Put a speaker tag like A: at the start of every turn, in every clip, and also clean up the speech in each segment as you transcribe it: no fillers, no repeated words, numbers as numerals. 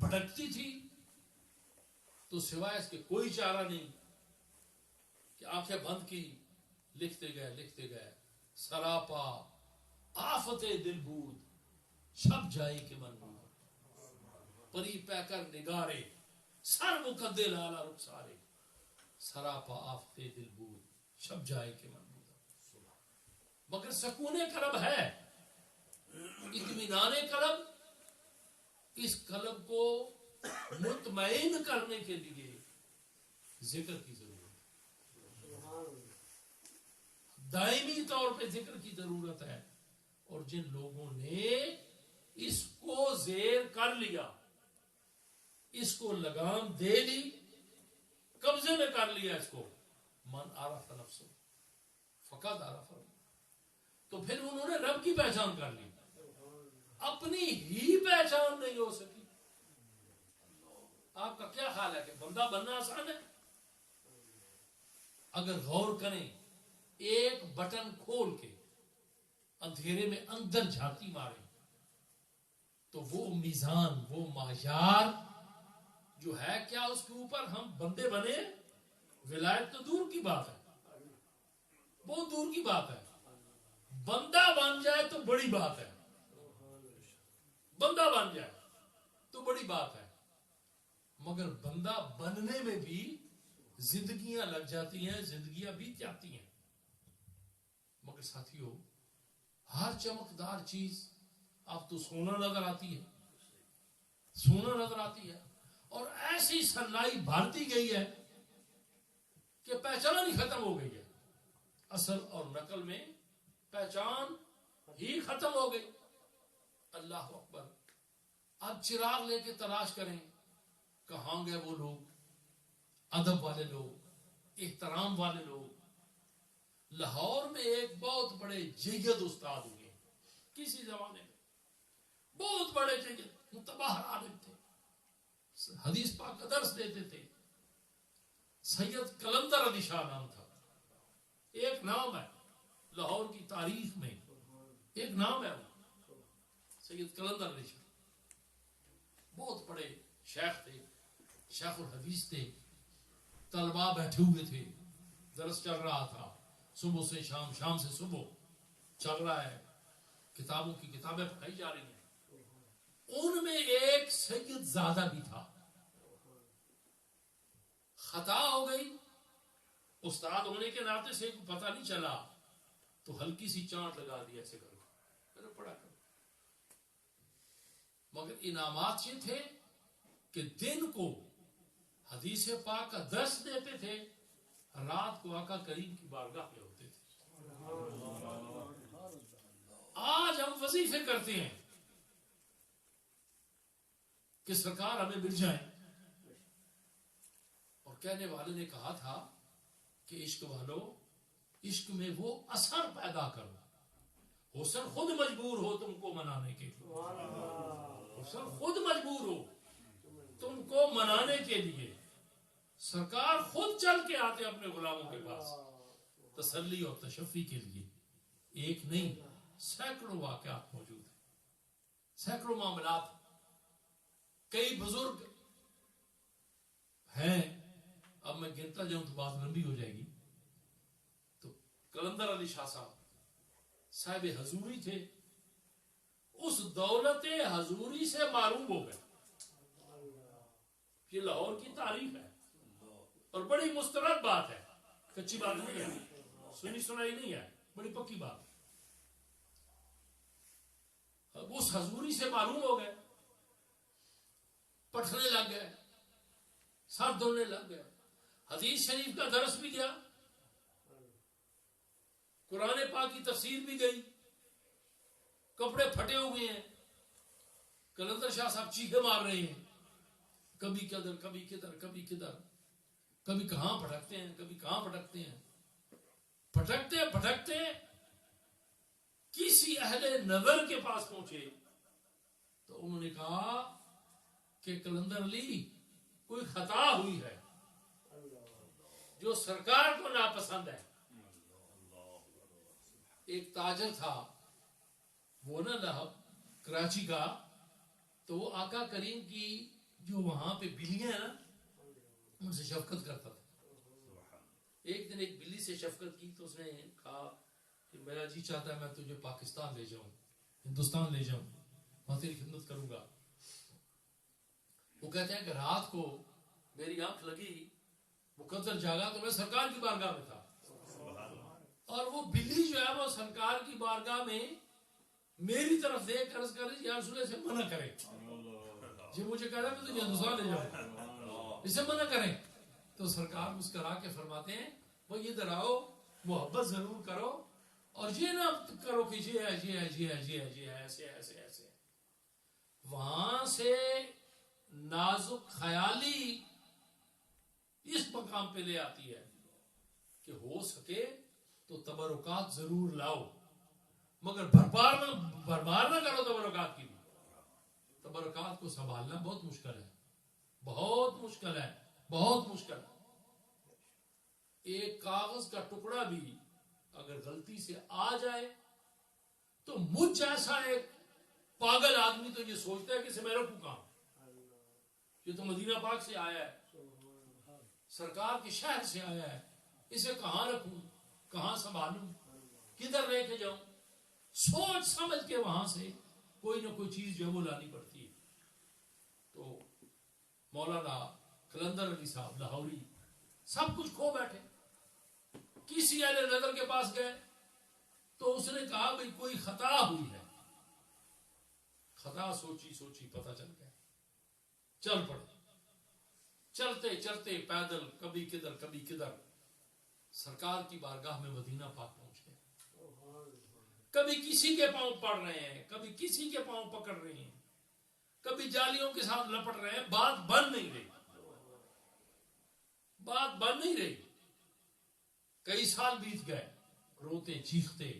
A: بھٹکتی تھی تو سوائے اس کے کوئی چارہ نہیں کہ آنکھیں بند کی، لکھتے گئے سراپا آفت دل بود شب جائی کے منبود، پری پہ کر نگارے سر مقدے لالا رخسارے، سراپا آفت دل بود شب جائے کے منبود۔ مگر سکون قلب ہے، اطمینان قلب، اس قلب کو مطمئن کرنے کے لیے ذکر کی ضرورت ہے، دائمی طور پہ ذکر کی ضرورت ہے۔ اور جن لوگوں نے اس کو زیر کر لیا، اس کو لگام دے لی، قبضے میں کر لیا اس کو، من عرف نفسه فقد عرف ربه، تو پھر انہوں نے رب کی پہچان کر لی، اپنی ہی پہچان نہیں ہو سکی۔ آپ کا کیا خیال ہے کہ بندہ بننا آسان ہے؟ اگر غور کریں، ایک بٹن کھول کے اندھیرے میں اندر جھانکی مارے تو وہ میزان، وہ معیار جو ہے، کیا اس کے اوپر ہم بندے بنے؟ ولایت تو دور کی بات ہے، بہت دور کی بات ہے، بندہ بن جائے تو بڑی بات ہے، بندہ بن جائے تو بڑی بات ہے۔ مگر بندہ بننے میں بھی زندگیاں لگ جاتی ہیں، زندگیاں بیت جاتی ہیں۔ مگر ساتھیوں، ہر چمکدار چیز اب تو سونا نظر آتی ہے، سونا نظر آتی ہے، اور ایسی سنائی بھرتی گئی ہے کہ پہچان ہی ختم ہو گئی ہے۔ اصل اور نقل میں پہچان ہی ختم ہو گئی۔ اللہ اکبر۔ اب چراغ لے کے تلاش کریں، کہاں گئے وہ لوگ، ادب والے لوگ، احترام والے لوگ۔ لاہور میں ایک بہت بڑے جید استاد ہوئے کسی زمانے میں، بہت بڑے جید متباہر عالم تھے، حدیث پاک کا درس دیتے تھے، سید قلندر علی شاہ نام تھا۔ ایک نام ہے لاہور کی تاریخ میں، ایک نام ہے سید قلندر علی شاہ، بہت بڑے شیخ تھے، شیخ الحدیث تھے۔ طلباء بیٹھے ہوئے تھے، درس چل رہا تھا، صبح سے شام، شام سے صبح چل رہا ہے، کتابوں کی کتابیں پڑھائی جا رہی ہیں۔ ان میں ایک سید زادہ بھی تھا، خطا ہو گئی، استاد ہونے کے ناطے سے پتہ نہیں چلا تو ہلکی سی چانٹ لگا دی ایسے کرو، پڑھا کرو۔ مگر انعامات یہ تھے کہ دن کو حدیث پاک کا درس دیتے تھے، رات کو آقا کریم کی بارگاہ میں ہوتے تھے۔ آج ہم وظیفے کرتے ہیں کہ سرکار ہمیں مل جائیں، اور کہنے والے نے کہا تھا کہ عشق والو، عشق میں وہ اثر پیدا کرو، حسن خود مجبور ہو تم کو منانے کے لیے، حسن خود مجبور ہو تم کو منانے کے لیے۔ سرکار خود چل کے آتے اپنے غلاموں کے پاس تسلی اور تشفی کے لیے۔ ایک نہیں، سینکڑوں واقعات موجود ہیں، سینکڑوں معاملات۔ کئی بزرگ ہیں، اب میں گنتا جاؤں تو بات لمبی ہو جائے گی۔ تو قلندر علی شاہ صاحب حضوری تھے، اس دولت حضوری سے معروم ہو گئے۔ یہ لاہور کی تاریخ ہے اور بڑی مستند بات ہے، کچی بات نہیں ہے، سنی سنائی نہیں ہے، بڑی پکی بات۔ اب اس حضوری سے معلوم ہو گئے، پٹھنے لگ گئے، سر دھونے لگ گئے، حدیث شریف کا درس بھی گیا، قرآن پاک کی تفسیر بھی گئی، کپڑے پھٹے ہوئے ہیں، قلندر شاہ صاحب چیخے مار رہے ہیں، کبھی کدھر کبھی کدھر کبھی کدھر، کبھی کہاں پھٹکتے ہیں، کبھی کہاں پھٹکتے ہیں۔ پھٹکتے پھٹکتے کسی اہل نظر کے پاس پہنچے تو انہوں نے کہا کہ قلندر علی، کوئی خطا ہوئی ہے جو سرکار کو ناپسند ہے۔ ایک تاجر تھا وہ نا کراچی کا، تو وہ آقا کریم کی جو وہاں پہ بلیاں ہیں نا ان سے شفقت کرتا تھا. ایک دن ایک بلی سے شفقت کی تو اس نے کہا کہ میرا جی چاہتا ہے میں تجھے پاکستان لے جاؤں, ہندوستان لے جاؤں, وہاں تیری خدمت کروں گا. وہ کہتے ہیں کہ رات کو میری آنکھ لگی, مقدر جاگا تو میں سرکار کی بارگاہ میں تھا, اور وہ بلی جو ہے وہ سرکار کی بارگاہ میں میری طرف دیکھ کر یا رسول سے منع کرے, جی مجھے کہہ رہا ہے میں تجھے ہندوستان لے جاؤں, اسے منع کریں. تو سرکار مسکرا کے فرماتے ہیں وہ یہ دراؤ, محبت ضرور کرو, اور یہ نہ کرو کہ جی ہے جی ہے جی ہے جی ہے جی ہے ایسے ایسے ایسے. وہاں سے نازک خیالی اس مقام پہ لے آتی ہے کہ ہو سکے تو تبرکات ضرور لاؤ, مگر بھرمار نہ کرو تبرکات کی بھی. تبرکات کو سنبھالنا بہت مشکل ہے, بہت مشکل ہے, بہت مشکل ہے. ایک کاغذ کا ٹکڑا بھی اگر غلطی سے آ جائے تو مجھ جیسا ایک پاگل آدمی تو یہ سوچتا ہے کہ اسے میں رکھوں کہاں, یہ تو مدینہ پاک سے آیا ہے, سرکار کے شہر سے آیا ہے, اسے کہاں رکھوں, کہاں سنبھالوں, کدھر لے کے جاؤں. سوچ سمجھ کے وہاں سے کوئی نہ کوئی چیز جو ہے وہ لانی پڑتی ہے. تو مولانا قلندر علی صاحب لاہوری سب کچھ کھو بیٹھے, کسی اہل نظر کے پاس گئے تو اس نے کہا بھئی کوئی خطا ہوئی ہے. خطا سوچی سوچی پتہ چل گیا, چل پڑے. چلتے چلتے پیدل کبھی کدھر کبھی کدھر سرکار کی بارگاہ میں مدینہ پاک پہنچ گئے. کبھی کسی کے پاؤں پڑ رہے ہیں, کبھی کسی کے پاؤں پکڑ رہے ہیں, کبھی جالیوں کے ساتھ لپٹ رہے ہیں. بات بن نہیں رہی, بات بن نہیں رہی. کئی سال بیت گئے, روتے چیختے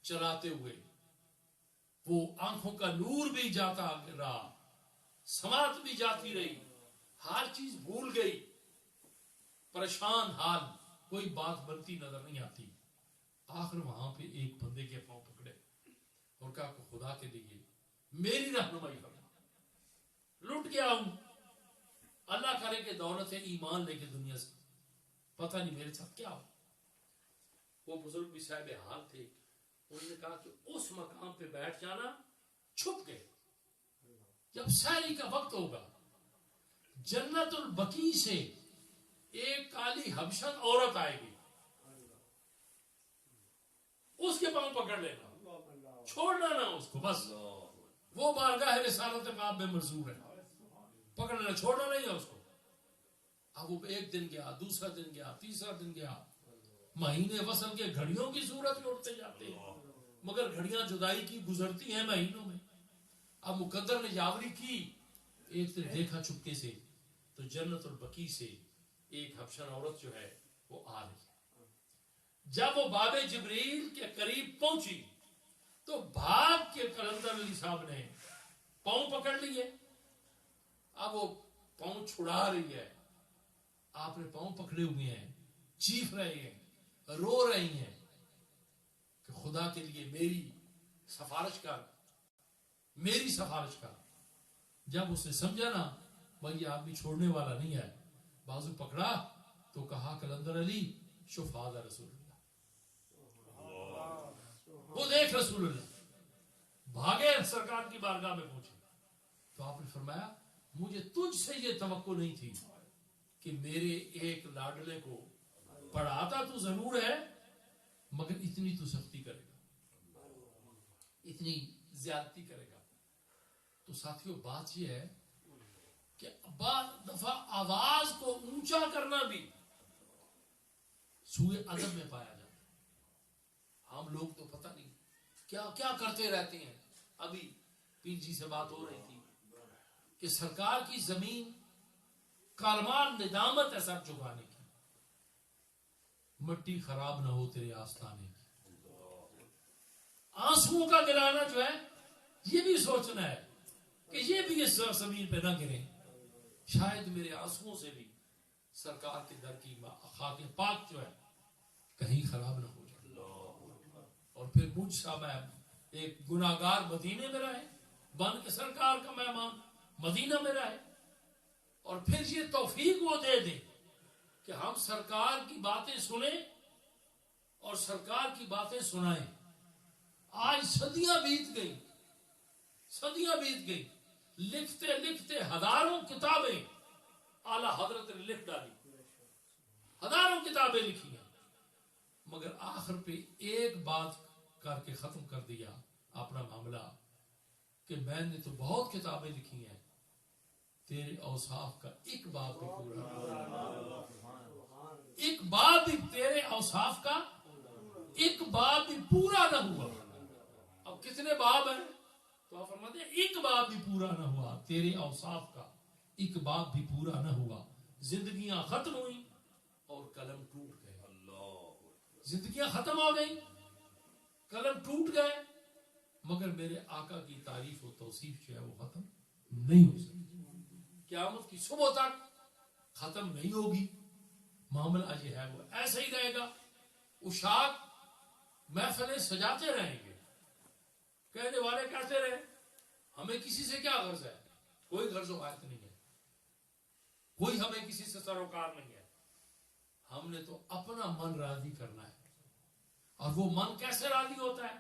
A: چلاتے ہوئے. وہ آنکھوں کا نور بھی جاتا رہا, سماعت بھی جاتی رہی, ہر چیز بھول گئی, پریشان حال, کوئی بات بنتی نظر نہیں آتی. آخر وہاں پہ ایک بندے کے پاؤں پکڑے اور کہا کہ خدا کے لیے میری رہنمائی کرنا, لٹ گیا ہوں, اللہ کرے کہ دولت ایمان لے کے دنیا سے, پتہ نہیں میرے ساتھ کیا ہو. وہ بزرگ بھی صاحب حال تھے, انہوں نے کہا کہ اس مقام پہ بیٹھ جانا, چھپ گئے. جب سحری کا وقت ہوگا جنت البقیع سے ایک کالی حبشن عورت آئے گی, اس کے پاؤں پکڑ لینا, چھوڑنا نہ اس کو, بس وہ بارگاہ رسالت پاک میں مرزور ہے, پکڑ لینا, چھوڑنا نہیں ہے اس کو. اب وہ ایک دن گیا, دوسرا دن گیا, تیسرا دن گیا, مہینے وصل کے گھڑیوں کی صورت میں اٹھتے جاتے ہیں, مگر گھڑیاں جدائی کی گزرتی ہیں مہینوں میں. اب مقدر نے یاوری کی, ایک دن دیکھا چپکے سے تو جنت البقیع سے ایک حبشن عورت جو ہے وہ آ رہی ہے. جب وہ باب جبریل کے قریب پہنچی تو بھاگ کے قلندر علی صاحب نے پاؤں پکڑ لیے. اب وہ پاؤں چھڑا رہی ہے, آپ نے پاؤں پکڑے ہوئے ہیں, چیخ رہے ہیں, رو رہی ہیں کہ خدا کے لیے میری سفارش کر, میری سفارش کر. جب اس نے سمجھا نا بھائی یہ آدمی چھوڑنے والا نہیں ہے, بازو پکڑا تو کہا قلندر علی شوف ھذا رسول اللہ, وہ دیکھ رسول اللہ. بھاگے سرکار کی بارگاہ میں پہنچے تو آپ نے فرمایا مجھے تجھ سے یہ توقع نہیں تھی کہ میرے ایک لاڈلے کو پڑھاتا تو ضرور ہے مگر اتنی تو سختی کرے گا, اتنی زیادتی کرے گا. تو ساتھیوں بات یہ ہے کہ بعض دفعہ آواز کو اونچا کرنا بھی سوئے ادب میں پایا جاتا ہے. ہم لوگ تو پتہ نہیں کیا کیا کرتے رہتے ہیں. ابھی پیر جی سے بات ہو رہی تھی کہ سرکار کی زمین کالمان ندامت ہے سب چکانے کی, مٹی خراب نہ ہو تیرے آستانے کی. آنسوؤں کا گرانا جو ہے یہ بھی سوچنا ہے کہ یہ بھی اس زمین پہ نہ گرے, شاید میرے آنسوؤں سے بھی سرکار کے در کی خاک پاک جو ہے کہیں خراب نہ ہو جائے. اور پھر مجھ سا میں ایک گناہگار مدینے میں رہے, بن کے سرکار کا مہمان مدینہ میں رہے, اور پھر یہ توفیق وہ دے دیں کہ ہم سرکار کی باتیں سنیں اور سرکار کی باتیں سنائیں. آج صدیاں بیت گئی, لکھتے لکھتے ہزاروں کتابیں اعلی حضرت نے لکھ ڈالی, ہزاروں کتابیں لکھی ہیں, مگر آخر پہ ایک بات کر کے ختم کر دیا اپنا معاملہ کہ میں نے تو بہت کتابیں لکھی ہیں, تیرے اوصاف کا ایک باب بھی پورا نہ, ایک باب بھی تیرے اوصاف کا ایک باب بھی پورا نہ ہوا. اب کتنے باب ہیں؟ تو آپ فرماتے ہیں ایک باب بھی پورا نہ ہوا, تیرے اوصاف کا ایک باب بھی پورا نہ ہوا. زندگیاں ختم ہوئی اور قلم ٹوٹ گئے. زندگیاں ختم ہو گئی, قلم ٹوٹ گئے, مگر میرے آقا کی تعریف و توصیف جو ہے وہ ختم نہیں ہو سکتی. قیامت کی صبح تک ختم نہیں ہوگی. معاملہ یہ ہے وہ ایسا ہی رہے گا. اشاق محفلیں سجاتے رہیں گے, کہنے والے کہتے رہے ہمیں کسی سے کیا غرض ہے, کوئی غرض و حاجت نہیں ہے, کوئی ہمیں کسی سے سروکار نہیں ہے, ہم نے تو اپنا من راضی کرنا ہے. اور وہ من کیسے راضی ہوتا ہے؟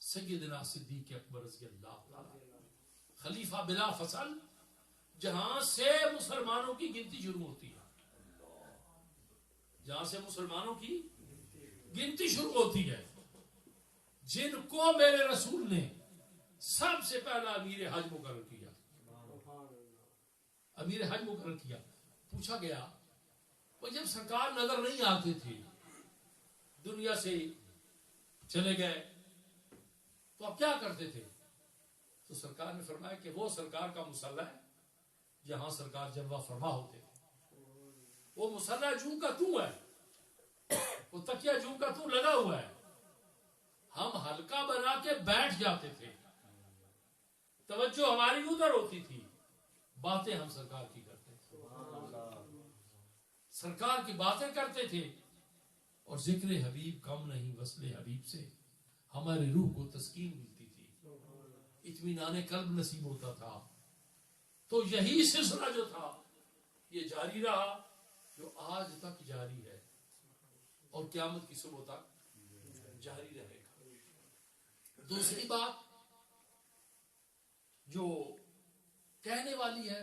A: سیدنا صدیق اکبر رضی اللہ تعالی خلیفہ بلا فصل, جہاں سے مسلمانوں کی گنتی شروع ہوتی ہے, جہاں سے مسلمانوں کی گنتی شروع ہوتی ہے, جن کو میرے رسول نے سب سے پہلا امیر حج مقرر کیا, امیر حج مقرر کیا. پوچھا گیا وہ جب سرکار نظر نہیں آتے تھے, دنیا سے چلے گئے, تو آپ کیا کرتے تھے؟ تو سرکار نے فرمایا کہ وہ سرکار کا مصلی ہے جہاں سرکار جلوہ فرما ہوتے تھے. وہ مصلی جوں کا تو ہے, وہ تکیہ جوں کا تو لگا ہوا ہے, ہم حلقہ بنا کے بیٹھ جاتے تھے, توجہ ہماری ادھر ہوتی تھی, باتیں ہم سرکار کی کرتے تھے, سرکار کی باتیں کرتے تھے, اور ذکر حبیب کم نہیں, وصل حبیب سے ہمارے روح کو تسکین ملتی تھی, اطمینان قلب نصیب ہوتا تھا. تو یہی سلسلہ جو تھا یہ جاری رہا, جو آج تک جاری ہے اور قیامت کی صبح تک جاری رہے گا. دوسری بات جو کہنے والی ہے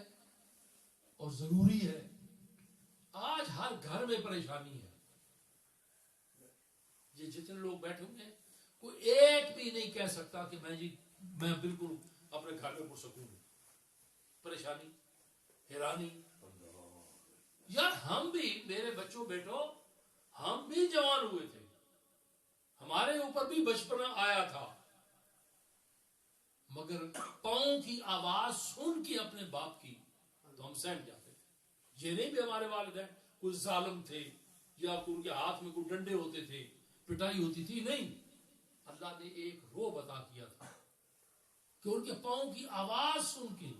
A: اور ضروری ہے, آج ہر گھر میں پریشانی ہے. یہ جتنے لوگ بیٹھے ہوئے ہیں, کوئی ایک بھی نہیں کہہ سکتا کہ میں بالکل اپنے گھر میں پرسکون ہوں. پریشانی, حیرانی. یار ہم بھی, میرے بچوں بیٹوں, ہم بھی جوان ہوئے تھے, ہمارے اوپر بھی بچپنا آیا تھا, مگر پاؤں کی آواز سن کے اپنے باپ کی تو ہم سہم جاتے تھے. یہ نہیں بھی ہمارے والدین کوئی ظالم تھے یا ان کے ہاتھ میں کوئی ڈنڈے ہوتے تھے, پٹائی ہوتی تھی, نہیں. اللہ نے ایک روب عطا کیا تھا کہ ان کے پاؤں کی آواز سن کے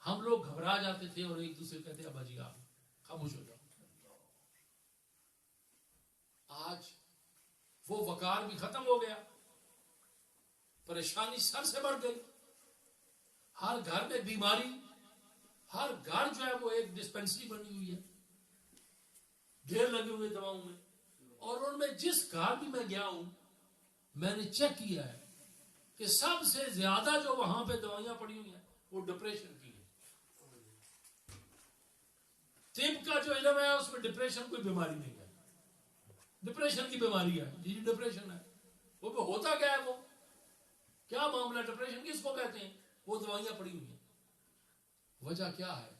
A: ہم لوگ گھبرا جاتے تھے اور ایک دوسرے کہتے ابا جی آپ خاموش ہو جاؤ. آج وہ وقار بھی ختم ہو گیا, پریشانی سر سے بڑھ گئی. ہر گھر میں بیماری, ہر گھر جو ہے وہ ایک ڈسپینسری بنی ہوئی ہے, ڈھیر لگے ہوئے دواؤں میں. اور ان میں جس گھر بھی میں گیا ہوں, میں نے چیک کیا ہے کہ سب سے زیادہ جو وہاں پہ دوائیاں پڑی ہوئی ہیں وہ ڈپریشن کی ہے. طب کا جو علم ہے اس میں ڈپریشن کوئی بیماری نہیں ہے, ڈپریشن کی بیماری ہے. یہ ڈپریشن ہے, وہ ہوتا کیا ہے, وہ کیا معاملہ, ڈپریشن کس کو کہتے ہیں؟ وہ دوائیاں پڑی ہوئی ہیں. وجہ کیا ہے؟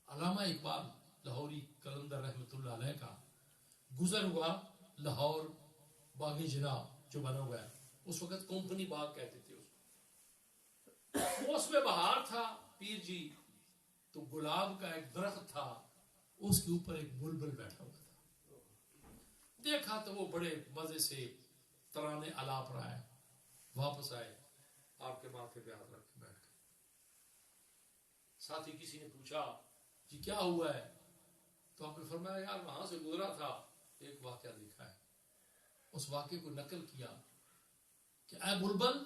A: علامہ اقبال لاہوری قلندر رحمت اللہ علیہ کا گزر ہوا لاہور باغ جناب جو بنا ہوا ہے, اس وقت کمپنی باغ کہتے تھے اس کو. اس میں بہار تھا پیر جی, تو گلاب کا ایک درخت تھا, اس کے اوپر ایک بلبل بیٹھا ہوا تھا. دیکھا تو وہ بڑے مزے سے ترانے الاپ رہا ہے. واپس آئے, آپ کے ماتھے پہ ہاتھ رکھ کے بیٹھ گئے. ساتھی کسی نے پوچھا جی کیا ہوا ہے, تو آپ نے فرمایا یار وہاں سے گزرا تھا, ایک واقعہ لکھا ہے. اس واقعے کو نقل کیا کہ اے بلبل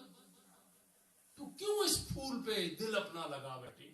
A: تو کیوں اس پھول پہ دل اپنا لگا بیٹھی,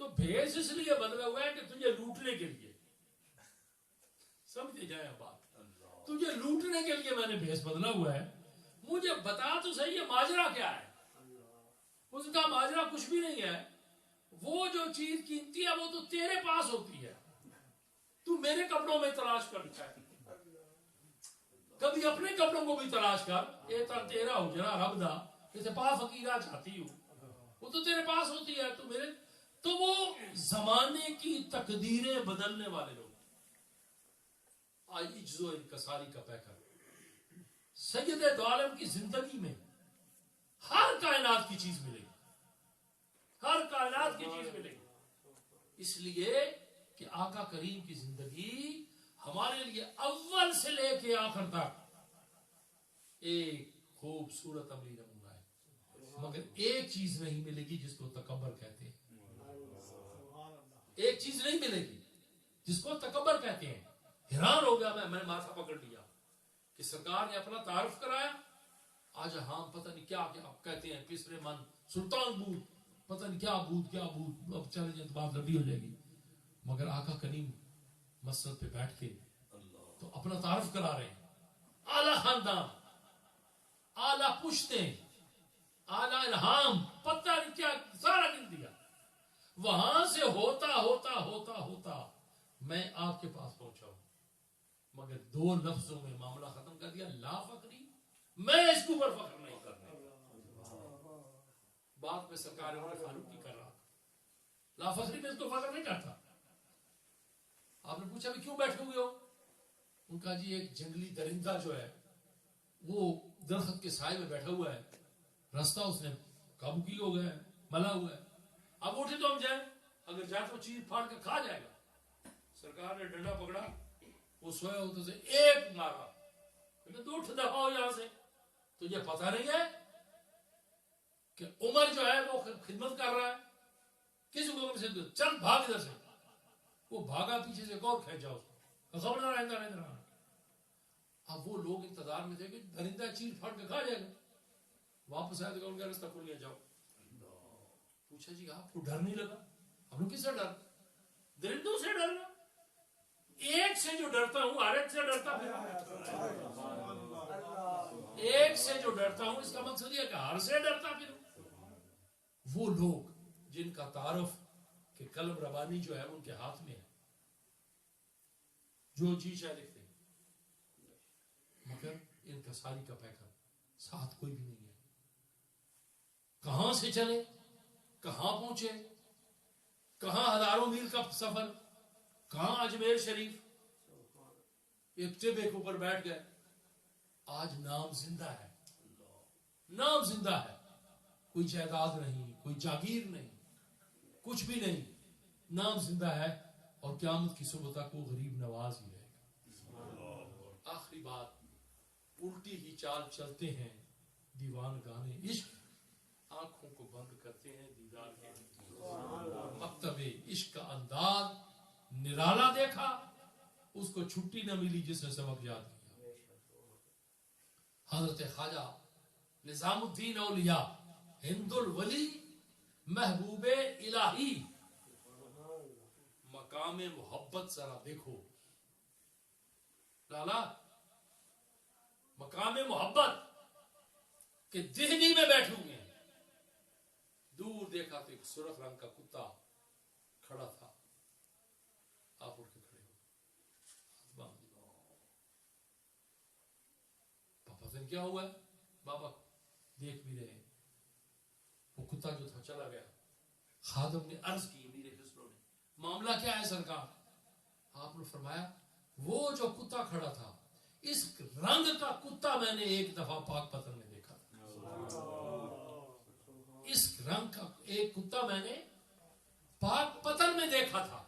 A: تو بھیس اس لیے بدلا ہوا ہے کہ تجھے لوٹنے کے لیے، سمجھے جائے بات، تجھے لوٹنے کے لیے میں نے بھیس بدلا ہوا ہے، مجھے بتا تو صحیح یہ ماجرا کیا ہے۔ اس کا ماجرا کچھ بھی نہیں ہے، وہ جو چیز قیمتی ہے وہ تو تیرے پاس ہوتی ہے، تو میرے کپڑوں میں تلاش کرتا ہے، کبھی اپنے کپڑوں کو بھی تلاش کر، اے تا تیرا ہو جنا رب دا اسے پا فقیرہ چاہتی ہوں، وہ تو تیرے پاس ہوتی ہے، تو میرے تو وہ زمانے کی تقدیریں بدلنے والے لوگ، عجز و انکساری کا پیکر سید دو عالم کی زندگی میں ہر کائنات کی چیز ملے گی، ہر کائنات کی چیز ملے گی، اس لیے کہ آقا کریم کی زندگی ہمارے لیے اول سے لے کے آخر تک ایک خوبصورت عملی نمونہ ہے، مگر ایک چیز نہیں ملے گی جس کو تکبر کہتے ہیں، ایک چیز نہیں ملے گی جس کو تکبر کہتے ہیں۔ حیران ہو گیا میں نے ماتھا پکڑ لیا کہ سرکار نے اپنا تعارف کرایا، آج ہم پتہ نہیں کیا کیا کہتے ہیں، کسرے من سلطان بود، پتہ نہیں کیا بود کیا بود، اب چلے جائیں تو بات لمبی ہو جائے گی، مگر آقا کریم مسجد پہ بیٹھ کے تو اپنا تعارف کرا رہے ہیں، اعلیٰ خاندان، اعلیٰ پشتیں، اعلیٰ الہام، پتہ نہیں کیا سارا گن دیا، وہاں سے ہوتا ہوتا ہوتا ہوتا میں آپ کے پاس پہنچا ہوں، مگر دو لفظوں میں معاملہ ختم کر دیا، لا فقری، میں اس کے اوپر فخر نہیں کرنے، بات میں سرکار عمر فاروق کی کر رہا تھا، لا فقری میں اس کو فخر نہیں کرتا۔ آپ نے پوچھا بھی کیوں بیٹھے ہوئے ہو؟ ان کا جی ایک جنگلی درندہ جو ہے وہ درخت کے سائے میں بیٹھا ہوا ہے، راستہ اس نے قابو کی ہو گیا ہے، ملا ہوا ہے، اب اٹھے تو ہم جائیں، اگر جائے تو چیز پھاڑ کے کھا جائے گا۔ سرکار نے ڈنڈا پکڑا، وہ سویا ہوتا سے ایک مارا، تو اٹھ دفعہ ہو یہاں سے، تجھے پتہ نہیں ہے کہ عمر جو ہے وہ خدمت کر رہا ہے، کس حکم سے؟ چل بھاگ ادھر سے، وہ بھاگا، پیچھے سے اور کھینچا اس کو، خبردار آئندہ نہیں رہا۔ اب وہ لوگ انتظار میں تھے کہ درندہ چیز پھاڑ کے کھا جائے گا، واپس آئے تو ان کا راستہ کھل گیا، جاؤ۔ پوچھا جی آپ کو ڈر نہیں لگا؟ ہم لوگ کس سے ڈر؟ درندوں سے ڈرنا، ایک سے جو ڈرتا ہوں ہر ایک سے ڈرتا پھر، ایک سے جو ڈرتا ہوں اس کا مقصد یہ کہ ہر سے ڈرتا پھر۔ وہ لوگ جن کا تعارف کہ قلم ربانی جو ہے ان کے ہاتھ میں ہے، جو جی چاہے لکھتے ہیں، مگر ان کا ساری کا پیکر ساتھ کوئی بھی نہیں ہے، کہاں سے چلے، کہاں پہنچے، کہاں ہزاروں میل کا سفر، کہاں اجمیر شریف، ایک ٹبے کے اوپر بیٹھ گئے، آج نام زندہ ہے، نام زندہ ہے، کوئی جائیداد نہیں، کوئی جاگیر نہیں، کچھ بھی نہیں، نام زندہ ہے، اور قیامت کی صبح تک وہ غریب نواز ہی رہے گا۔ آخری بات، الٹی ہی چال چلتے ہیں دیوان گانے عشق، آنکھوں کو بند کرتے ہیں دیدار کے، مکتب عشق کا انداز نرالا دیکھا، اس کو چھٹی نہ ملی جس نے سبق یاد کیا۔ حضرت خواجہ نظام الدین اولیاء ہند الولی محبوب الہی، مقام محبت ذرا دیکھو لالا، مقام محبت کہ دہلی میں بیٹھے ہوئے ہیں، دور دیکھا تو ایک سرخ رنگ کا کتا کھڑا تھا، آپ اٹھ کے کھڑے ہو، پاپا سے کیا ہوا ہے؟ بابا دیکھ بھی رہے ہیں، وہ کتا جو تھا چلا گیا۔ خادم نے عرض کی، میرے خسرو نے، معاملہ کیا ہے سرکار؟ آپ نے فرمایا وہ جو کتا کھڑا تھا اس رنگ کا کتا میں نے ایک دفعہ پاک پتن میں دیکھا تھا، اس رنگ کا ایک کتا میں نے پاک پتن میں دیکھا تھا۔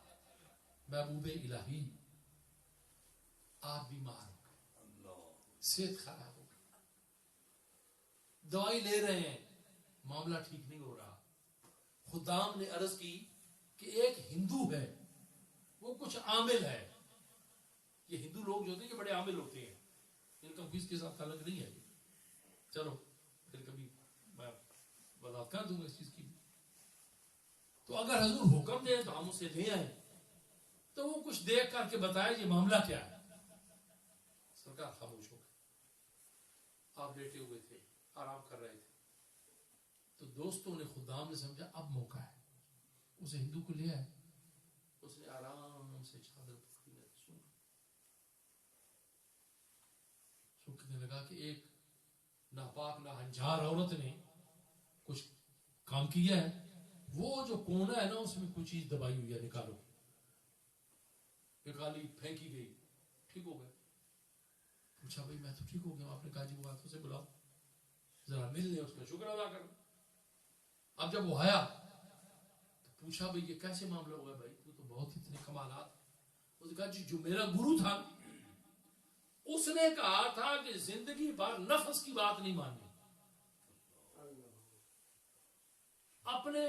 A: محبوب الہی آپ بیمار ہو گئے، صحت خراب ہو گئی، دوائی لے رہے ہیں، معاملہ ٹھیک نہیں ہو رہا۔ خدام نے عرض کی کہ ایک ہندو ہے، وہ کچھ عامل ہے، یہ ہندو لوگ جو ہوتے ہیں یہ بڑے عامل ہوتے ہیں، ان کا کس کے ساتھ تعلق نہیں ہے، چلو پھر کبھی میں وضاحت کر دوں گا اس چیز کی۔ تو اگر حضور حکم دیں تو ہم اسے لے آئیں. تو وہ کچھ دیکھ کر کے بتائے یہ معاملہ کیا ہے. سرکار خاموش ہو گئے. آپ لیٹے ہوئے تھے, آرام کر رہے تھے. تو دوستوں نے, خدام نے سمجھا اب موقع ہے, اسے ہندو کو لے آئے. اس نے آرام سے چادر پکڑی, سوکھنے لگا کہ ایک ناپاک ناہنجار عورت نے کچھ کام کیا ہے. وہ جو کونا ہے نا اس میں کچھ چیز دبائی ہوئی ہے, نکالو. نکالی, پھینکی گئی, ٹھیک ہو گئے. پوچھا بھائی میں تو ٹھیک ہو گیا. آپ نے کہا جی وہ ہاتھوں سے بلاؤ, ذرا مل لیں, اس کا شکر ادا کرنا. اب جب وہ آیا تو پوچھا بھائی یہ کیسے معاملہ ہوا ہے بھائی, تو بہت اتنے کمالات. اس نے کہا جی جو میرا گرو تھا اس نے کہا تھا کہ زندگی بھر نفس کی بات نہیں ماننی, اپنے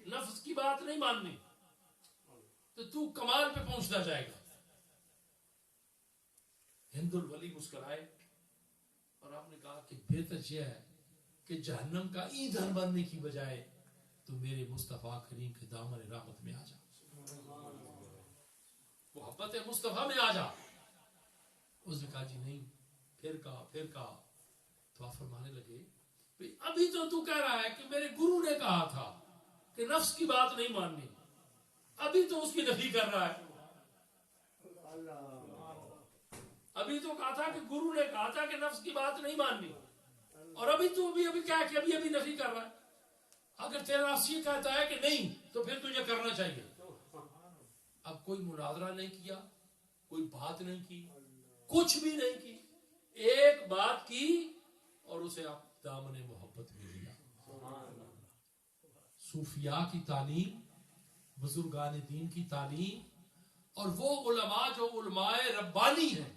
A: نفس کی بات نہیں ماننی, تو کمال پہ پہنچتا جائے گا. ہند الولی مسکرائے اور آپ نے کہا کہ بہتر یہ ہے کہ جہنم کا ایندھن بننے کی بجائے تو میرے مصطفیٰ کریم کے دامن رحمت میں آ جا, محبت مصطفیٰ میں آ جا. اس نے کہا جی نہیں. پھر کہا تو آپ فرمانے لگے ابھی تو کہہ رہا ہے کہ میرے گرو نے کہا تھا کہ نفس کی بات نہیں ماننی, ابھی تو اس کی نفی کر رہا ہے. ابھی تو کہا تھا کہ گرو نے کہا تھا کہ نفس کی بات نہیں ماننی, اور ابھی تو ابھی کیا کہ ابھی نفی کر رہا ہے. اگر تیرا نفس یہ کہتا ہے کہ نہیں تو پھر تجھے کرنا چاہیے. اب کوئی مناظرہ نہیں کیا, کوئی بات نہیں کی, کچھ بھی نہیں کی, ایک بات کی اور اسے آپ دامن محبت میں لیا. صوفیاء کی تعلیم, بزرگان دین کی تعلیم, اور وہ علماء جو علماء ربانی ہیں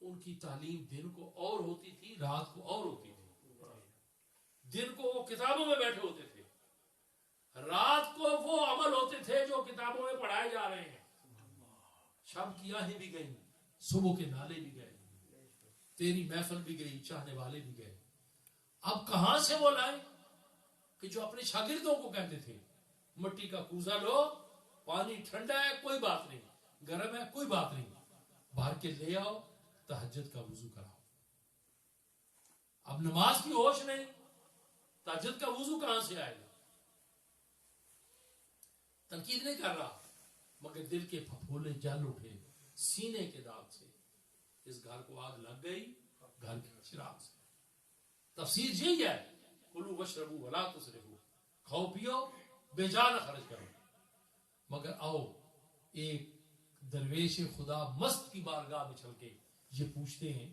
A: ان کی تعلیم دن کو اور ہوتی تھی, رات کو اور ہوتی تھی. دن کو وہ کتابوں میں بیٹھے ہوتے تھے, رات کو وہ عمل ہوتے تھے جو کتابوں میں پڑھائے جا رہے ہیں. شام کی آہیں بھی گئیں, صبح کے نالے بھی گئے, تیری محفل بھی گئی, چاہنے والے بھی گئے. اب کہاں سے وہ لائے کہ جو اپنے شاگردوں کو کہتے تھے مٹی کا کوزہ لو, پانی ٹھنڈا ہے کوئی بات نہیں, گرم ہے کوئی بات نہیں, بھر کے لے آؤ, تہجد کا وضو کراؤ. اب نماز کی ہوش نہیں, تہجد کا وضو کہاں سے آئے گا. تنقید نہیں کر رہا, مگر دل کے پھپھولے جل اٹھے سینے کے داغ سے. اس گھر کو آگ لگ گئی گھر کے چراغ سے. تفسیر یہی ہے, کلو وشربو ولا تسرفو, کھاؤ پیو بے جان خرچ کرو. مگر آؤ ایک درویش خدا مست کی بارگاہ میں چل کے یہ پوچھتے ہیں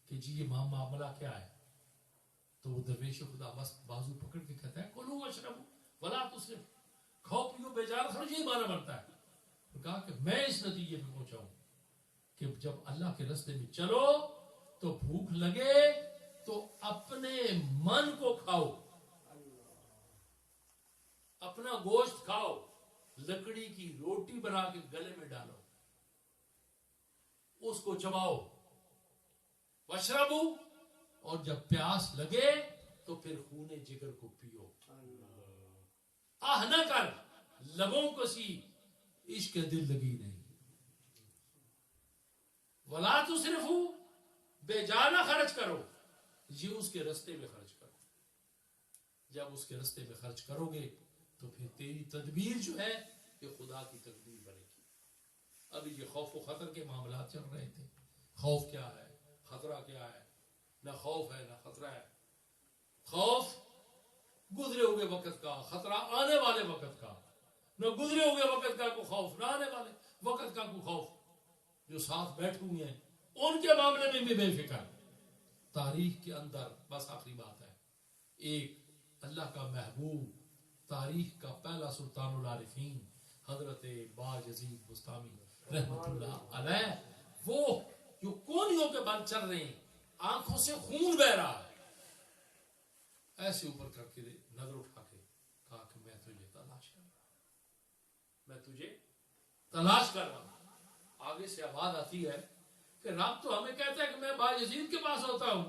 A: کہ جی یہ معاملہ کیا ہے. تو وہ درویش خدا مست بازو پکڑ کے کہتا ہے کلو وشربو ولا تسرفو, کھاؤ پیو بے جان خرچ. یہی معنی بنتا ہے. کہا کہ میں اس نتیجے پہ پہنچا ہوں کہ جب اللہ کے راستے میں چلو تو بھوک لگے تو اپنے من کو کھاؤ, اپنا گوشت کھاؤ, لکڑی کی روٹی بنا کے گلے میں ڈالو, اس کو چباؤ. وشربو, اور جب پیاس لگے تو پھر خون جگر کو پیو. آہ نہ کر لبوں کو سی, عشق دل لگی نہیں. ولا تسرفو, بے جانا خرچ کرو, یہ اس کے راستے میں خرچ کرو. جب اس کے راستے میں خرچ کرو گے تو پھر تیری تدبیر جو ہے یہ خدا کی تقدیر بنے گی. ابھی یہ خوف و خطر کے معاملات چل رہے تھے. خوف کیا ہے, خطرہ کیا ہے. نہ خوف ہے نہ خطرہ ہے. خوف گزرے ہوئے وقت کا, خطرہ آنے والے وقت کا. نہ گزرے ہوئے وقت کا کوئی خوف, نہ آنے والے وقت کا کوئی خوف. جو ساتھ بیٹھے ہوئے ہیں ان کے معاملے میں بھی بے فکر. تاریخ کے اندر بس آخری بات ہے, ایک اللہ کا محبوب, تاریخ کا پہلا سلطان العارفین حضرت باجزید بستامی رحمت اللہ علیہ, وہ جو کونیوں کے بل چل رہے ہیں, آنکھوں سے خون بہ رہا ہے, ایسے اوپر کر کے نظر اٹھا کے کہا کہ میں تجھے تلاش کر رہا ہوں, میں تجھے تلاش کر رہا ہوں. آگے سے آواز آتی ہے کہ رب تو ہمیں کہتا ہے کہ میں باجزید کے پاس ہوتا ہوں,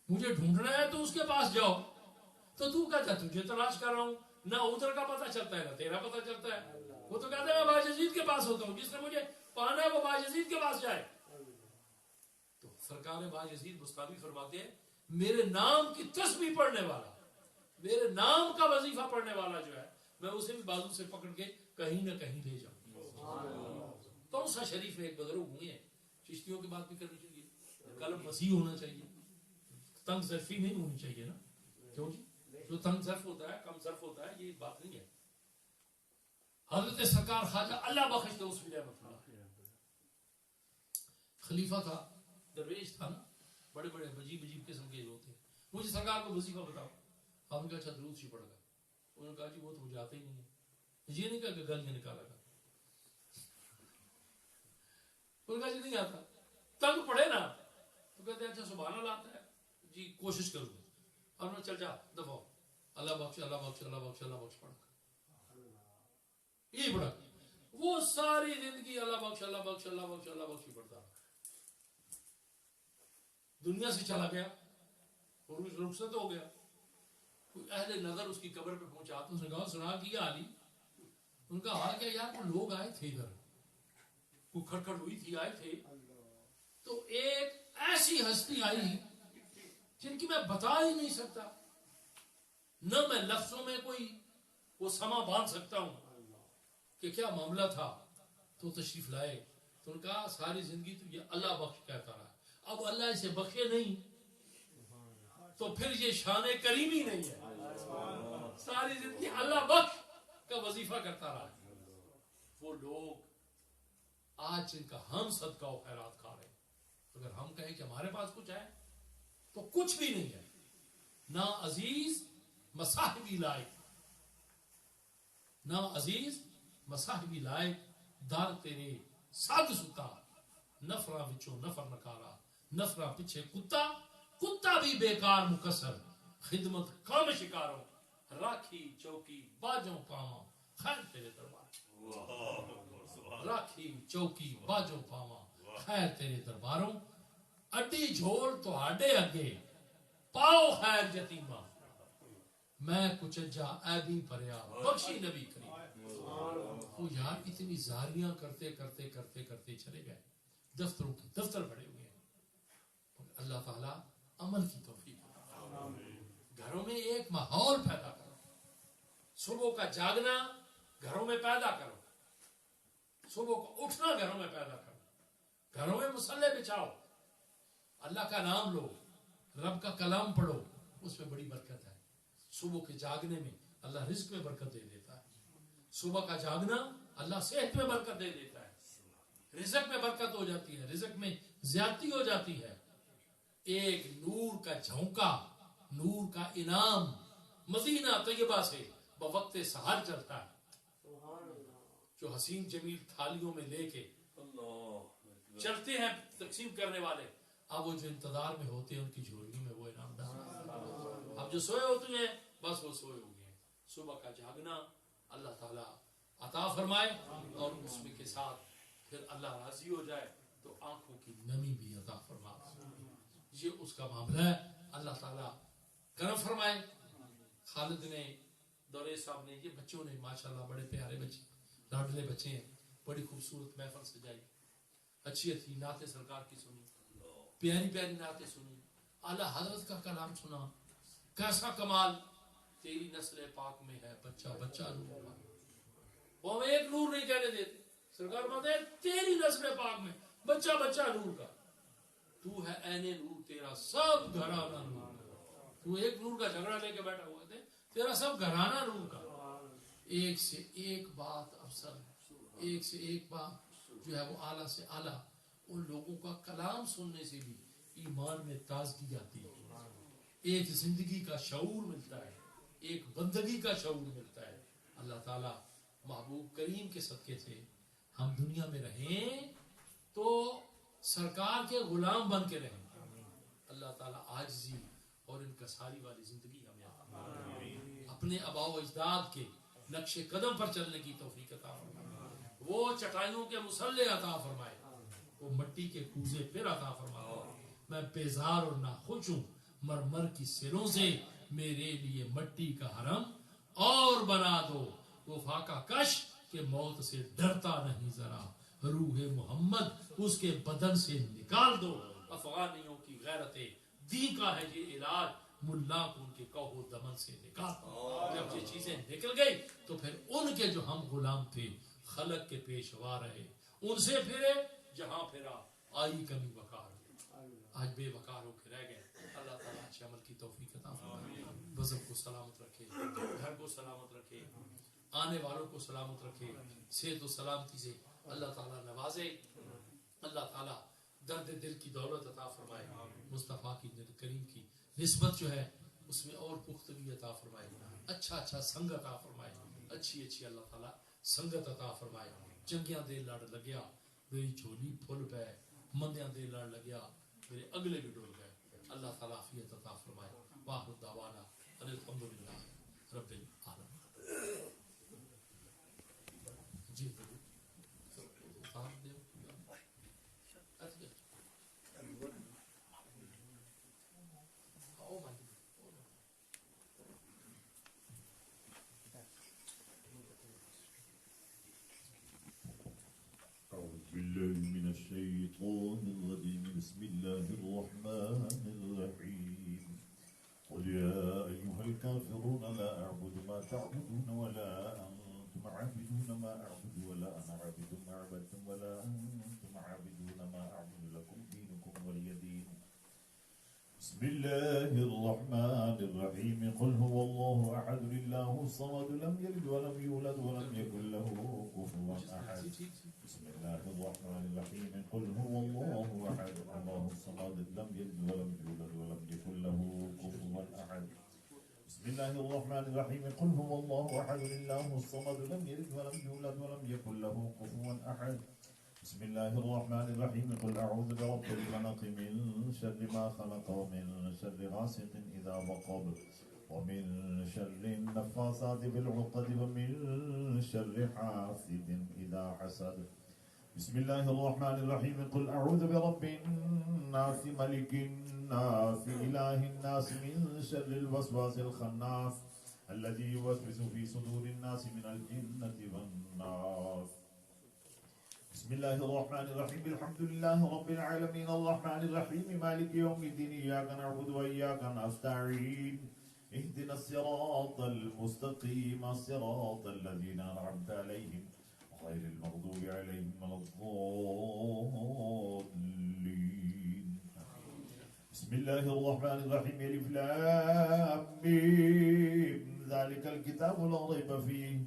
A: مجھے ڈھونڈنا ہے تو اس کے پاس جاؤ. تو تو کہتا ہے تجھے تلاش کر رہا ہوں، نہ ادھر کا پتہ چلتا ہے نہ تیرا پتہ چلتا ہے. وہ تو کہتا ہے میں باجزید کے پاس ہوتا ہوں، جس نے مجھے پانا ہے وہ باجزید کے پاس جائے. تو سرکار باجزید بستامی فرماتے ہیں میرے نام کی تسبیح پڑھنے والا، میرے نام کا وظیفہ پڑھنے والا جو ہے میں اسے بھی بازو سے پکڑ کے کہیں نہ کہیں لے جاؤں. کون سا شریف میں ایک بزرگ ہوئے ہیں، چشتیوں کی بات بھی کرنی چاہیے، قلب وسیع ہونا چاہیے، تنگ ظرفی نہیں ہونی چاہیے نا. کیوں جی؟ جو تنگ ظرف ہوتا ہے کم ظرف ہوتا ہے یہ بات نہیں ہے. حضرت سرکار خواجہ اللہ بخش دو اس رحمت اللہ خلیفہ تھا، درویش تھا نا، بڑے بڑے عجیب عجیب قسم کے ہوتے ہیں. مجھے سرکار کو وظیفہ بتاؤ. آپ نے کہا اچھا درود شریف پڑھ گا. انہوں نے کہا جی وہ تو مجھے آتا ہی نہیں ہے. یہ نہیں کہا کہ گل یہ نکالا گا. انہوں نے کہا جی نہیں آتا. تنگ پڑے نا تو کہتے ہیں اچھا سبحان اللہ آتا ہے جی کوشش کروں گا. اور میں چل جا دفعہ اللہ بخش اللہ بخش اللہ بخش اللہ بخش پڑھ یہی پڑھا. وہ ساری زندگی اللہ بخش اللہ بخش اللہ بخش اللہ بخش ہی پڑھتا رہا. دنیا سے چلا گیا اور رخصت ہو گیا. کوئی اہل نظر اس کی قبر پہ پہنچا تو اس نے کہا سنا کیا حالی؟ ان کا حال کیا یار کوئی لوگ آئے تھے ادھر، کوئی کھڑکھڑ ہوئی تھی آئے تھے، تو ایک ایسی ہستی آئی جن کی میں بتا ہی نہیں سکتا، نہ میں لفظوں میں کوئی وہ سما باندھ سکتا ہوں کہ کیا معاملہ تھا. تو تشریف لائے تو ان کا ساری زندگی تو یہ اللہ بخش کہتا رہا. اب اللہ اسے بخشے نہیں تو پھر یہ شان کریمی نہیں ہے. ساری زندگی اللہ بخش کا وظیفہ کرتا رہا. وہ لوگ آج جن کا ہم صدقہ و خیرات کھا رہے ہیں، اگر ہم کہیں کہ ہمارے پاس کچھ ہے تو کچھ بھی نہیں ہے. نہ عزیز مصاحبی لائق، نہ عزیز مصاحبی لائق در تیرے ساد ستا، نفرا وچوں نفر نکارا، نفرا پیچھے کتا، کتا بھی بیکار مکسر، خدمت کام شکاروں، راکھی چوکی باجوں پاواں خیر تیرے دربار. راکھی چوکی باجوں پاواں خیر تیرے درباروں، اڈی جھول تو ہاڈے اگے پاؤ خیر یتیماں، میں کچجا ایبی بھریا بخشی نبی کریم. وہ یار اتنی زاریاں کرتے کرتے کرتے کرتے چلے گئے، دفتروں کے دفتر بڑے ہوئے ہیں. اللہ تعالیٰ عمل کی توفیق عطا. گھروں میں ایک ماحول پیدا کرو، صبح کا جاگنا گھروں میں پیدا کرو، صبح کا اٹھنا گھروں میں پیدا کرو، گھروں میں مصلے بچھاؤ، اللہ کا نام لو، رب کا کلام پڑھو، اس میں بڑی برکت ہے. صبح کے جاگنے میں اللہ رزق میں برکت دے دیتا ہے. صبح کا جاگنا اللہ صحت میں برکت دے دیتا ہے، رزق میں برکت ہو جاتی ہے، رزق میں زیادتی ہو جاتی ہے. ایک نور کا جھونکا، نور کا انعام مدینہ طیبہ سے بوقت سحر چلتا ہے، جو حسین جمیل تھالیوں میں لے کے چلتے ہیں تقسیم کرنے والے. اب وہ جو انتظار میں ہوتے ہیں ان کی جھولیوں میں وہ انعام ڈالتا. اب جو سوئے ہوتے ہیں بس وہ سوئے ہو گئے. صبح کا جاگنا اللہ تعالیٰ عطا فرمائے اور اس میں کے ساتھ پھر اللہ راضی ہو جائے تو آنکھوں کی نمی بھی عطا فرمائے. یہ اس کا معاملہ ہے. اللہ تعالیٰ کرم فرمائے. خالد نے دورے صاحب نے یہ بچوں نے ماشاءاللہ بڑے پیارے بچے لاڈلے بچے ہیں، بڑی خوبصورت محفل سجائی، اچھی اچھی نعتیں سرکار کی سنی، پیاری پیاری نعتیں سنی، اعلیٰ حضرت کا کلام سنا. کیسا کمال تیری نسل پاک میں ہے بچہ بچہ نور کا. وہ ہمیں ایک نور نہیں کہنے دیتے. سرکار فرماتے ہیں تیری نسل پاک میں بچہ بچہ نور کا. تو ہے عین نور، تیرا سب گھرانہ نور کا. تو ایک نور کا جھگڑا لے کے بیٹھا ہوا تھے، تیرا سب گھرانہ نور کا. ایک سے ایک بات افضل، ایک سے ایک بات جو ہے وہ اعلیٰ سے اعلیٰ. ان لوگوں کا کلام سننے سے بھی ایمان میں تازگی آتی ہے، ایک زندگی کا شعور ملتا ہے، ایک بندگی کا شعور ملتا ہے. اللہ تعالیٰ محبوب کریم کے صدقے سے ہم دنیا میں رہیں تو سرکار کے غلام بن کے رہیں. اللہ تعالیٰ عاجزی اور انکساری والی زندگی ہمیں اپنے آباء و اجداد کے نقش قدم پر چلنے کی توفیق عطا فرمائے. وہ چٹائیوں کے مصلے عطا فرمائے، وہ مٹی کے کوزے پھر عطا فرمائے. میں بیزار اور ناخوش ہوں مرمر کی سروں سے میرے لیے مٹی کا حرم اور بنا دو، وہ فاقہ کش کہ موت سے ڈرتا نہیں ذرا، روح محمد اس کے بدن سے نکال دو، افغانیوں کی غیرت دی کا ہے یہ علاج، ملا کو ان کے کوہ دمن سے نکال دو۔ جب یہ چیزیں نکل گئی تو پھر ان کے جو ہم غلام تھے خلق کے پیشوا رہے، ان سے پھرے جہاں پھرا آئی کمی وقار، آج بے وقار ہو کے رہ گئے۔ اللہ تعالیٰ اچھے عمل کی توفیق عطا فرمائے، وزن کو سلامت رکھے، گھر کو سلامت رکھے، آنے والوں کو سلامت رکھے، صحت و سلامتی سے اللہ تعالیٰ نوازے، اللہ تعالیٰ درد دل کی دولت عطا فرمائے، مصطفیٰ کی کریم کی نسبت جو ہے اس میں اور پختگی عطا فرمائے، اچھا سنگ عطا فرمائے، اچھی اللہ تعالیٰ سنگت عطا فرمائے، چنگیاں دے لڑ لگیا میری جھولی پھل پہ، مندیاں دے لڑ لگیا میرے اگلے بھی ڈول گئے، اللہ تعالیٰ عافیت عطا فرمائے۔ واخر دعوانا ان الحمدللہ رب العالمین۔ جی
B: من الشيطان الرجيم بسم الله الرحمن الرحيم قل يا أيها الكافرون لا أعبد ما تعبدون ولا أنتم عابدون ما أعبد ولا أنا عابد ما عبدتم ولا أنتم عابدون ما أعبد لكم دينكم ولي دين بسم الله الرحمن الرحيم قل هو الله أحد الله الصمد لم يلد ولم يولد ولم يكن له كفوا أحد بسم الله الرحمن الرحيم قل هو الله أحد الله الصمد لم يلد ولم يولد ولم يكن له كفوا أحد بسم الله الرحمن الرحيم قل هو الله أحد الله الصمد لم يلد ولم يولد ولم يكن له كفوا أحد بسم الله الرحمن الرحيم قل أعوذ برب الفلق من شر ما خلق ومن شر غاسق إذا وقب ومن شر النفاثات بالعقد ومن شر حاسد إذا حسد بسم الله الرحمن الرحيم قل أعوذ برب الناس ملك الناس إله الناس من شر الوسواس الخناس الذي يوسوس في صدور الناس من الجنة والناس بسم الله الرحمن الرحيم الحمد لله رب العالمين الرحمن الرحيم مالك يوم الدين إياك نعبد وإياك نستعين اهدنا الصراط المستقيم صراط الذين أنعمت عليهم غير المغضوب عليهم ولا الضالين بسم الله الرحمن الرحيم ألف لام ميم ذلك الكتاب لا ريب فيه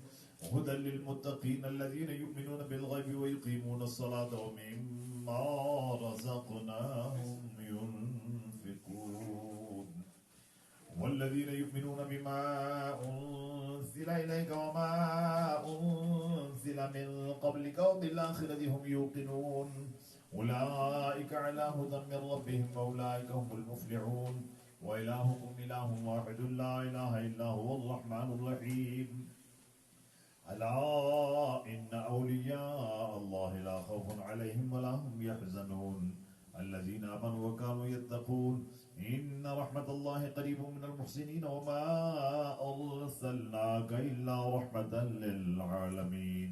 B: هدى للمتقين الذين يؤمنون بالغيب ويقيمون الصلاة ومما رزقناهم ينفقون والذين يؤمنون بما أنزل إليك وما أنزل من قبلك وبالآخرة هم يوقنون أولئك على هدى من ربهم وأولئك هم المفلحون وإلهكم إله واحد لا إله إلا هو الرحمن الرحيم ألا إن أولياء الله لا خوف عليهم ولا هم يحزنون الذين آمنوا وكانوا يتقون إن رحمة الله قريب من المحسنين وما أرسلناك إلا رحمة للعالمين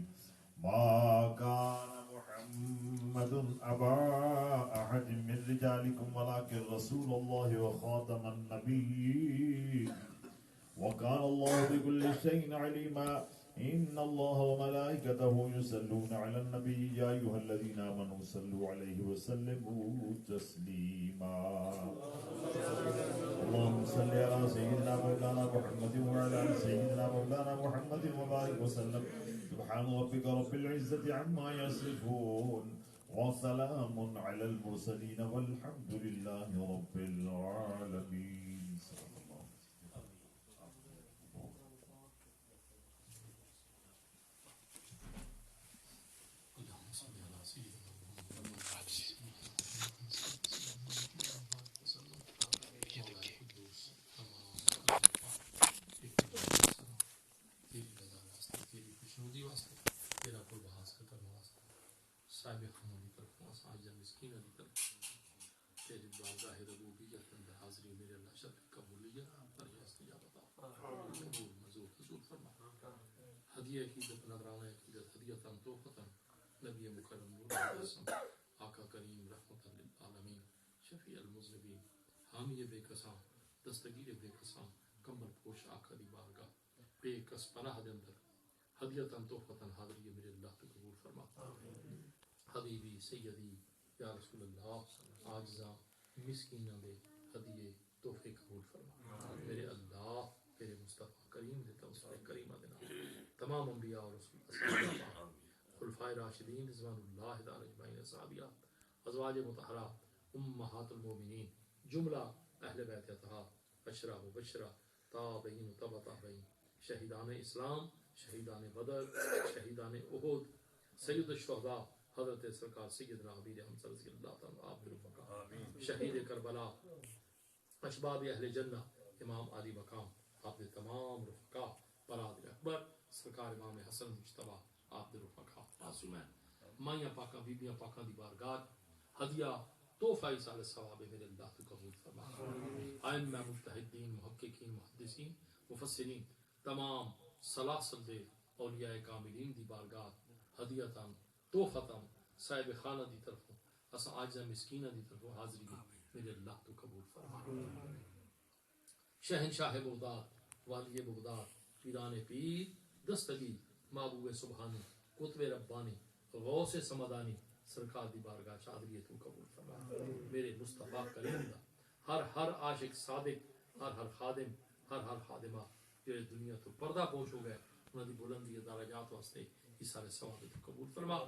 B: ما كان محمد أبا أحد من رجالكم ولكن رسول الله وخاتم النبيين وكان الله بكل شيء عليما إن الله وملائكته يصلون على النبي يا أيها الذين آمنوا صلوا عليه وسلموا تسليما اللهم صل على سيدنا مولانا محمد وعلى آل سيدنا مولانا محمد وبارك وسلم سبحان ربك رب العزة عما يصفون وسلام على المرسلين والحمد لله رب العالمين
A: صاحب خمولی پر آج مسکین علی پر تیری بارگاہ ربوبیت میں حاضری میرے اللہ شرف قبولیت پر استجابت قبول منظور حضور فرما ہدیہ عقیدت نذرانہ عقیدت ہدیۃ تحفۃ نبی مکرم نور القسم آقا کریم رحمت للعالمین شفیع المذنبین حامی بے کساں دستگیر بے کساں کمبل پوش آقا دی بارگاہ بے کس پناہ دے اندر ہدیۃ تحفۃ حاضری میرے اللہ تو قبول فرما حبیبی سیدی یا رسول اللہ عاجزاں مسکیناں دے ہدیے تحفے قبول فرما میرے اللہ تیرے مصطفیٰ کریم دے توسل کریمہ دے نام تمام انبیاء اور رسول خلفائے راشدین رضوان اللہ تعالی اجمعین صحابیات ازواج مطہرات امہات المومنین جملہ اہل بیت اطہار عشرہ مبشرہ تابعین و تبع تابعین شہیدان اسلام شہیدان بدر شہیدان احد سید الشہداء حضرت سرکار سیدنا عبید حمزہ رضی اللہ تعالیٰ آپ برفقہ شہید کربلا اشباب اہل جنہ امام علی مقام آپ نے تمام رفقا برادر اکبر سرکار امام حسن مجتبہ آپ نے رفقا معصومین مائیاں پاکاں بیبیاں پاکاں دی بارگاہ ہدیہ تحفہ ایصال ثواب میرے اللہ تو قبول فرما ائمہ مجتہدین محققین محدثین مفسرین تمام سلاسل دے اولیاء کاملین دی بارگاہ ہدیتاً تحفتاً صاحب خانہ دی طرفوں اسا عاجزہ مسکینہ دی طرفوں حاضری میرے اللہ تو قبول فرما شہنشاہ بغداد والی بغداد پیران پیر دستگیر محبوب سبحانی قطب ربانی غوث سمدانی سرکار دی بارگاہ شادری تو قبول فرما میرے مصطفیٰ کریم دا ہر عاشق صادق ہر خادم ہر خادمہ جو دنیا تو پردہ پوش ہو گئے انہوں دی بلندی درجات واسطے اس سارے ثواب تو قبول فرما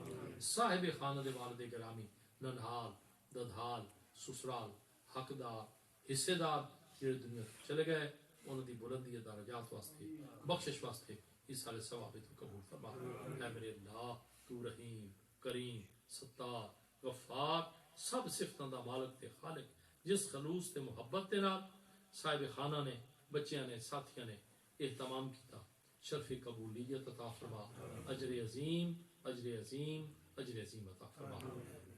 A: صاحب خانہ دے والد گرامی ننہال ددھال سسرال حقدار حصے دار جو دنیا تو چلے گئے انہوں دی بلندی درجات واسطے بخشش واسطے اس سارے ثواب تو قبول فرما اے میرے اللہ تو رحیم کریم ستار غفار سب صفتاں دا مالک تے خالق جس خلوص تے محبت تے نال صاحب خانہ نے بچیاں نے ساتھیاں نے اہتمام کیتا شرف قبولیت عطا فرما اجر عظیم اجر عظیم اجر عظیم عطا فرما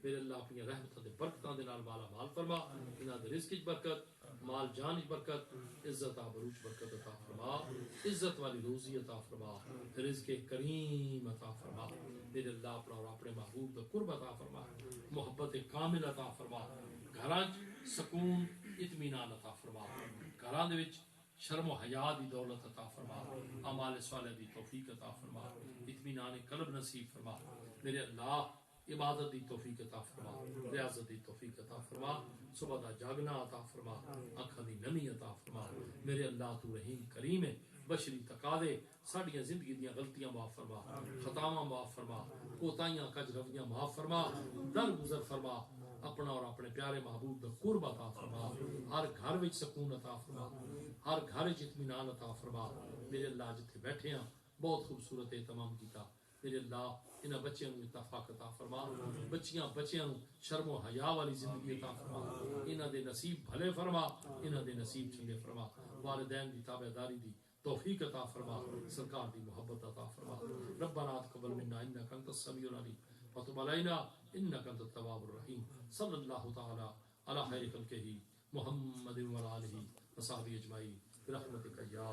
A: میرے اللہ اپنی رحمتاں دے برکتاں دے نال مالا مال فرما انہاں دے رزق وچ برکت مال جان وچ برکت عزت آبروج برکت عطا فرما عزت والی روزی عطا فرما رزق کریم عطا فرما میرے اللہ اپنا اور اپنے محبوب دا قرب عطا فرما محبت کامل عطا فرما گھراں سکون اطمینان عطا فرما گھراں دے وچ شرم و حیا دی دولت عطا فرما اعمال صالح دی توفیق عطا فرما اطمینان قلب نصیب فرما میرے اللہ عبادت دی توفیق عطا فرما ریاضت دی توفیق عطا فرما صبح دا جاگنا عطا فرما آنکھاں دی نمی عطا فرما میرے اللہ تو رحیم کریم ہے بشری تقاضے ساڈیاں زندگی دیاں غلطیاں معاف فرما خطاواں معاف فرما کوتاہیاں کج رویاں معاف فرما درگزر فرما اپنا اور اپنے پیارے محبوب دا قرب عطا فرما ہر گھر وچ سکون عطا فرما ہر گھر وچ اطمینان عطا فرما میرے اللہ جتھے بیٹھے ہیں بہت خوبصورت اہتمام کیتا میرے اللہ انہاں بچیاں نوں اتفاق عطا فرما بچیاں نوں شرم و حیا والی زندگی عطا فرما انہاں دے نصیب بھلے فرما انہاں دے نصیب چنگے فرما والدین دی تابعداری دی توفیق عطا فرما سرکار دی محبت عطا فرما ربنا تقبل منا انک انت السمیع العلیم وتب علینا انک انت التواب الرحیم صلی اللہ تعالی علی خیر خلقہ محمد و علی آلہ وصحبہ اجمعین برحمتک یا